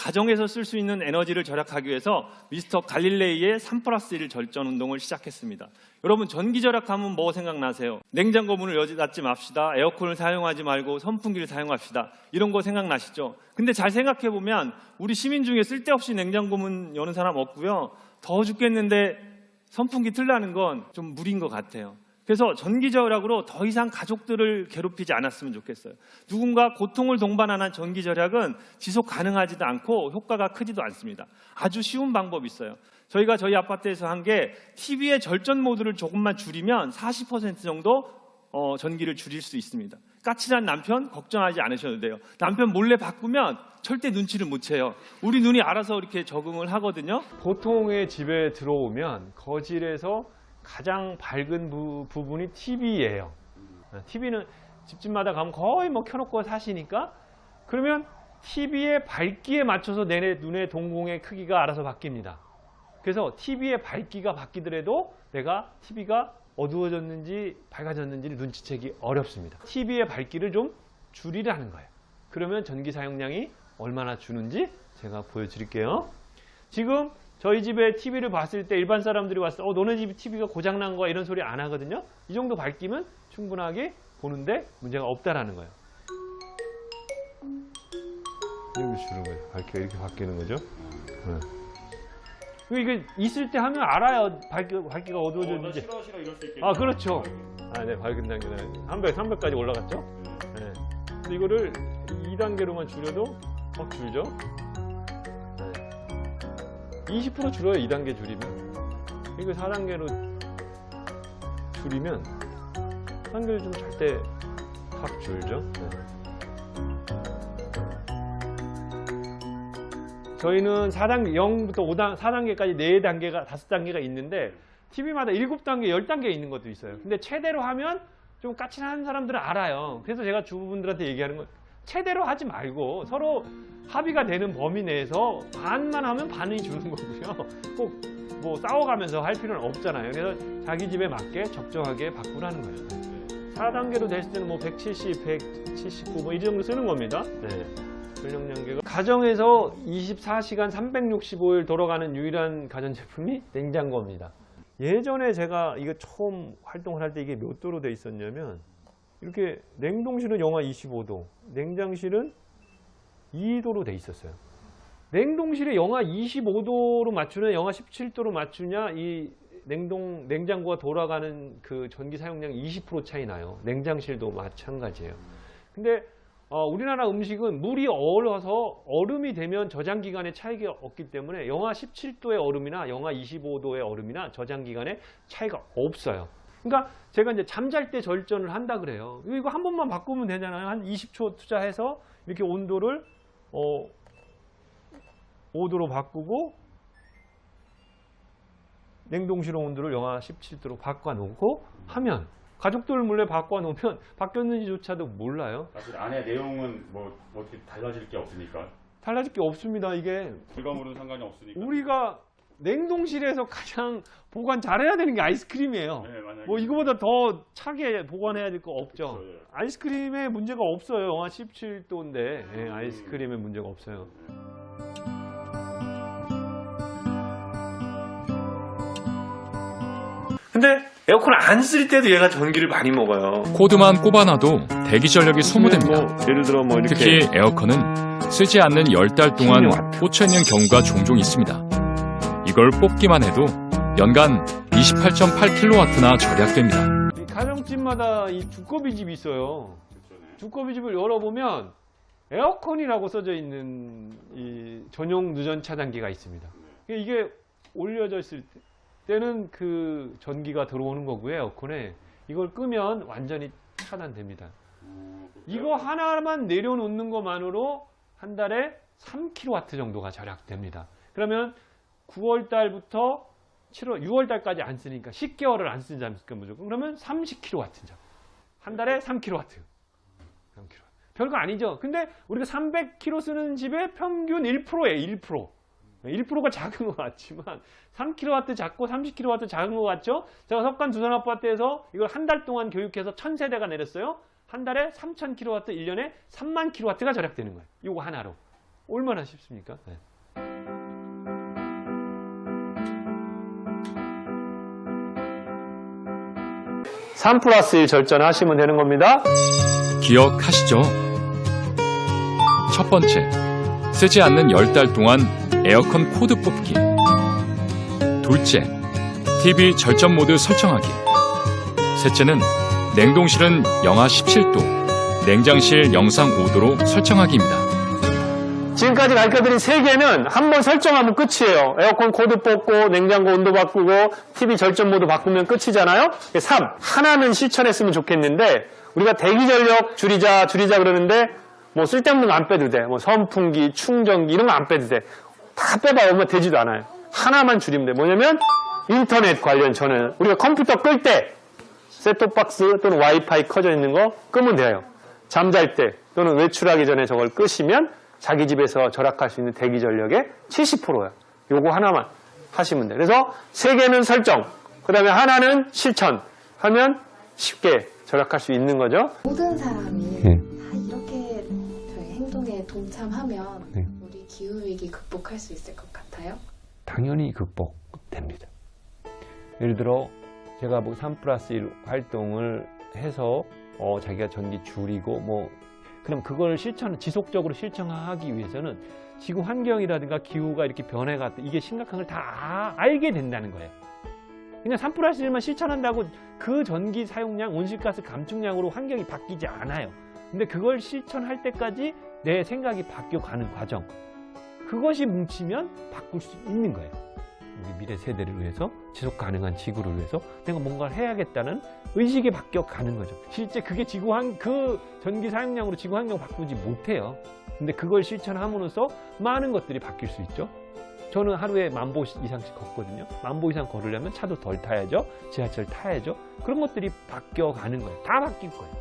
가정에서 쓸 수 있는 에너지를 절약하기 위해서 미스터 갈릴레이의 3+1 절전 운동을 시작했습니다. 여러분, 전기 절약하면 뭐 생각나세요? 냉장고 문을 닫지 맙시다. 에어컨을 사용하지 말고 선풍기를 사용합시다. 이런 거 생각나시죠? 근데 잘 생각해보면 우리 시민 중에 쓸데없이 냉장고 문 여는 사람 없고요. 더워 죽겠는데 선풍기 틀라는 건 좀 무리인 것 같아요. 그래서 전기 절약으로 더 이상 가족들을 괴롭히지 않았으면 좋겠어요. 누군가 고통을 동반하는 전기 절약은 지속 가능하지도 않고 효과가 크지도 않습니다. 아주 쉬운 방법이 있어요. 저희가 저희 아파트에서 한 게 TV의 절전 모드를 조금만 줄이면 40% 정도 전기를 줄일 수 있습니다. 까칠한 남편 걱정하지 않으셔도 돼요. 남편 몰래 바꾸면 절대 눈치를 못 채요. 우리 눈이 알아서 이렇게 적응을 하거든요. 보통의 집에 들어오면 거실에서 가장 밝은 부분이 TV예요. TV는 집집마다 가면 거의 뭐 켜놓고 사시니까, 그러면 TV의 밝기에 맞춰서 내 눈의 동공의 크기가 알아서 바뀝니다. 그래서 TV의 밝기가 바뀌더라도 내가 TV가 어두워졌는지 밝아졌는지를 눈치채기 어렵습니다. TV의 밝기를 좀 줄이라는 거예요. 그러면 전기 사용량이 얼마나 주는지 제가 보여드릴게요. 지금 저희 집에 TV를 봤을 때 일반 사람들이 왔을 때 너네 집 TV가 고장난 거야 이런 소리 안 하거든요. 이 정도 밝기면 충분하게 보는데 문제가 없다라는 거예요. 이렇게 주는 거예요. 밝기가 이렇게 바뀌는 거죠. 이게 있을 때 하면 알아요. 밝기가 어두워졌는지. 싫어 이럴 수 있겠네. 아, 그렇죠. 네, 밝은 단계는 300까지 올라갔죠. 네. 근데 이거를 2단계로만 줄여도 막 줄죠. 20% 줄어요. 2단계 줄이면. 이거 4단계로 줄이면 4단계를 좀 잘 때 확 줄죠. 네. 저희는 4단계, 0부터 4단계까지 4단계가, 5단계가 있는데 TV마다 7단계, 10단계 있는 것도 있어요. 근데 최대로 하면 좀 까칠한 사람들은 알아요. 그래서 제가 주부분들한테 얘기하는 건 최대로 하지 말고 서로 합의가 되는 범위 내에서 반만 하면 반이 주는 거고요. 꼭 뭐 싸워가면서 할 필요는 없잖아요. 그래서 자기 집에 맞게 적정하게 바꾸라는 거예요. 4단계로 됐을 때는 뭐 170, 179 뭐 이 정도 쓰는 겁니다. 네. 전력량계가 가정에서 24시간 365일 돌아가는 유일한 가전제품이 냉장고입니다. 예전에 제가 이거 처음 활동을 할 때 이게 몇 도로 돼 있었냐면 이렇게 냉동실은 영하 25도, 냉장실은 2도로 돼 있었어요. 냉동실에 영하 25도로 맞추냐, 영하 17도로 맞추냐, 이 냉장고가 돌아가는 그 전기 사용량 20% 차이 나요. 냉장실도 마찬가지예요. 근데 우리나라 음식은 물이 얼어서 얼음이 되면 저장기간에 차이가 없기 때문에 영하 17도의 얼음이나 영하 25도의 얼음이나 저장기간에 차이가 없어요. 그러니까 제가 이제 잠잘 때 절전을 한다 그래요. 이거 한 번만 바꾸면 되잖아요. 한 20초 투자해서 이렇게 온도를 5도로 바꾸고 냉동실 온도를 영하 17도로 바꿔놓고 하면 가족들 몰래 바꿔놓으면 바뀌었는지조차도 몰라요. 사실 안에 내용은 뭐 어떻게 달라질 게 없으니까. 달라질 게 없습니다. 이게 불가물은 상관이 없으니까. 우리가 냉동실에서 가장 보관 잘해야 되는 게 아이스크림이에요. 네, 만약에. 뭐 이거보다 더 차게 보관해야 될 거 없죠. 그렇죠, 예. 아이스크림에 문제가 없어요. 영하 17도인데 예, 아이스크림에 문제가 없어요. 근데 에어컨 안 쓸 때도 얘가 전기를 많이 먹어요. 코드만 꼽아놔도 대기 전력이 소모됩니다. 뭐 예를 들어 뭐 이렇게 특히 에어컨은 쓰지 않는 10달 동안 꽂혀 있는 경우가 종종 있습니다. 이걸 뽑기만 해도 연간 28.8kW나 절약됩니다. 이 가정집마다 이 두꺼비 집이 있어요. 두꺼비 집을 열어보면 에어컨이라고 써져 있는 이 전용 누전 차단기가 있습니다. 이게 올려져 있을 때는 그 전기가 들어오는 거고요. 에어컨에 이걸 끄면 완전히 차단됩니다. 이거 하나만 내려놓는 것만으로 한 달에 3kW 정도가 절약됩니다. 그러면 9월 달부터 6월 달까지 안 쓰니까 10개월을 안 쓰지 않습니까? 무조건. 그러면 30kW죠. 한 달에 3kW. 3kW. 별거 아니죠. 근데 우리가 300kW 쓰는 집에 평균 1%예요. 1%. 1%가 작은 것 같지만 3kW 작고 30kW 작은 것 같죠? 제가 석관 두산 아파트에서 이걸 한 달 동안 교육해서 1000세대가 내렸어요. 한 달에 3000kW, 1년에 3만 kW가 절약되는 거예요. 이거 하나로. 얼마나 쉽습니까? 네. (3+1) 절전하시면 되는 겁니다. 기억하시죠? 첫 번째, 쓰지 않는 10달 동안 에어컨 코드 뽑기. 둘째, TV 절전 모드 설정하기. 셋째는 냉동실은 영하 17도, 냉장실 영상 5도로 설정하기입니다. 지금까지 가르쳐드린 3개는 한번 설정하면 끝이에요. 에어컨 코드 뽑고, 냉장고 온도 바꾸고, TV 절전 모드 바꾸면 끝이잖아요. 3. 하나는 실천했으면 좋겠는데 우리가 대기전력 줄이자 그러는데 뭐 쓸데없는 거 안 빼도 돼. 뭐 선풍기, 충전기 이런 거 안 빼도 돼. 다 빼봐 얼마 되지도 않아요. 하나만 줄이면 돼. 뭐냐면 인터넷 관련 전원. 우리가 컴퓨터 끌 때 셋톱박스 또는 와이파이 켜져 있는 거 끄면 돼요. 잠잘 때 또는 외출하기 전에 저걸 끄시면 자기 집에서 절약할 수 있는 대기 전력의 70%예요. 요거 하나만 하시면 돼요. 그래서 3개는 설정, 그 다음에 하나는 실천 하면 쉽게 절약할 수 있는 거죠. 모든 사람이 다 이렇게 저희 행동에 동참하면 우리 기후위기 극복할 수 있을 것 같아요? 당연히 극복됩니다. 예를 들어 제가 뭐 3+1 활동을 해서 자기가 전기 줄이고 뭐 그럼 그걸 지속적으로 실천하기 위해서는 지구 환경이라든가 기후가 이렇게 변해가 이게 심각한 걸 다 알게 된다는 거예요. 그냥 3+1만 실천한다고 그 전기 사용량, 온실가스 감축량으로 환경이 바뀌지 않아요. 근데 그걸 실천할 때까지 내 생각이 바뀌어가는 과정. 그것이 뭉치면 바꿀 수 있는 거예요. 우리 미래 세대를 위해서, 지속 가능한 지구를 위해서 내가 뭔가를 해야겠다는 의식이 바뀌어가는 거죠. 실제 그게 그 전기 사용량으로 지구 환경을 바꾸지 못해요. 근데 그걸 실천함으로써 많은 것들이 바뀔 수 있죠. 저는 하루에 10,000보 이상씩 걷거든요. 10,000보 이상 걸으려면 차도 덜 타야죠. 지하철 타야죠. 그런 것들이 바뀌어가는 거예요. 다 바뀔 거예요.